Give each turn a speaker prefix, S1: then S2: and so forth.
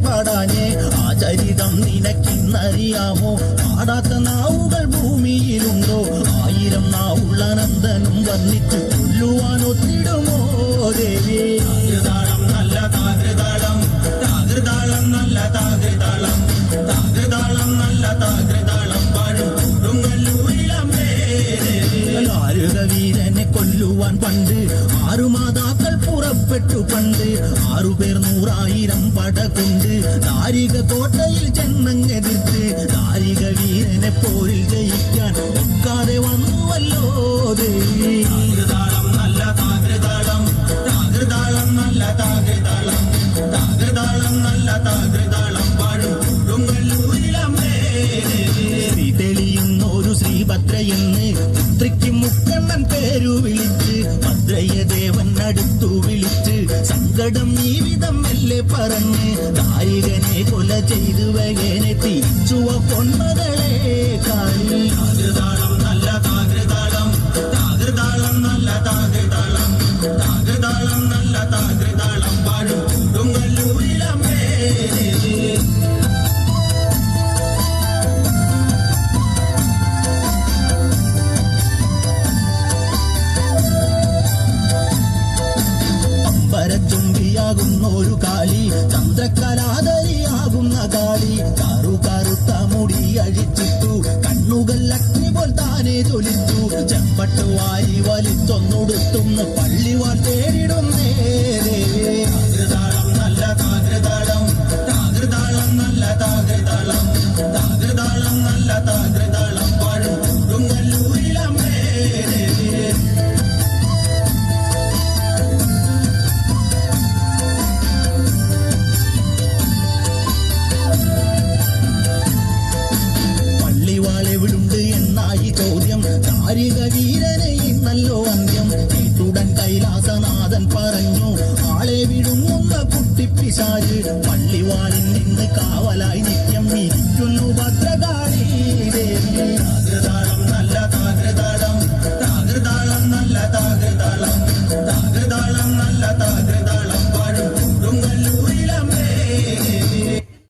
S1: പാടാഞ്ഞേ ആ ചരിതം നിനക്കിന്നറിയാമോ? പാടാത്ത നാവുകൾ ഭൂമിയിലുണ്ടോ? 1000 നാവുള്ള നന്ദനും വന്നിട്ട് കൊല്ലുവാൻ ഒത്തിടുമോ ദേവി? താകൃതാളം നല്ല താകൃതാളം, താകൃതാളം നല്ല താകൃതാളം, താകൃതാളം നല്ല താകൃതാളം പാടും കൊടുങ്ങല്ലൂരിലമ്മേ ദേവി. വീരനെ കൊല്ലുവാൻ പണ്ട് 6 മാതാക്കൾ പുറപ്പെട്ടു പണ്ട്. 6 പേർ 100,000 പട കൊണ്ട് ദാരിക കോട്ടയിൽ ചെന്നങ്ങെതിർത്ത് ദാരിക വീരനെ പോരിൽ ജയിക്കാൻ ഒക്കാതെ വന്നുവല്ലോ ദേവി. താകൃതാളം നല്ല താകൃതാളം, താകൃതാളം നല്ല താകൃതാളം, താകൃതാളം നല്ല താകൃതാളം പാടും കൊടുങ്ങല്ലൂരിലമ്മേ ദേവി. തെളിയുന്നൊരു ശ്രീഭദ്രയെന്ന് പുത്രിക്ക് മുക്കണ്ണൻ പേരു വിളിച്ച് ഭദ്രയെ ദേവൻ അടുത്തു വിളിച്ച് സങ്കടം ഈ വിധം മെല്ലെ പറഞ്ഞ് ദാരികനെ കൊല ചെയ്തു വകനെ തിരിച്ചുവ പൊന്മകളെ കാളി. താകൃതാളം നല്ല താകൃതാളം, താകൃതാളം നല്ല താകൃതാളം, താകൃതാളം നല്ല താകൃതാളം പാടും കൊടുങ്ങല്ലൂരിലമ്മേ ദേവി. ചുംബിയാകുന്നൊരു കാളി, ചന്ദ്രകലാധരിയാകുന്ന കാളി, കറുത്ത മുടി അഴിച്ചിട്ടു കണ്ണുകൾ അഗ്നി പോൽ താനെ ജ്വലിച്ചു. ചെമ്പട്ട് വാരി വലിച്ചൊന്നുടുത്തുന്ന് പള്ളിവാൾ തേടിടുന്നേ ദേവി. താകൃതാളം നല്ല താകൃതാളം, താകൃതാളം നല്ല താകൃതാളം, താകൃതാളം നല്ല താകൃതാളം പാടും കൊടുങ്ങല്ലൂരിലമ്മേ ദേവി. എവിടുണ്ട് എന്നായി ചോദ്യം. ദാരിക വീരനെ ഇന്നല്ലോ അന്ത്യം. കേട്ടുടൻ കൈലാസനാഥൻ പറഞ്ഞു ആളെ വിഴുങ്ങുന്ന കുട്ടിപ്പിശാച് പള്ളിവാളിൽ നിന്ന് കാവലായി നിത്യം ഇരിക്കുന്നു ഭദ്രകാളി.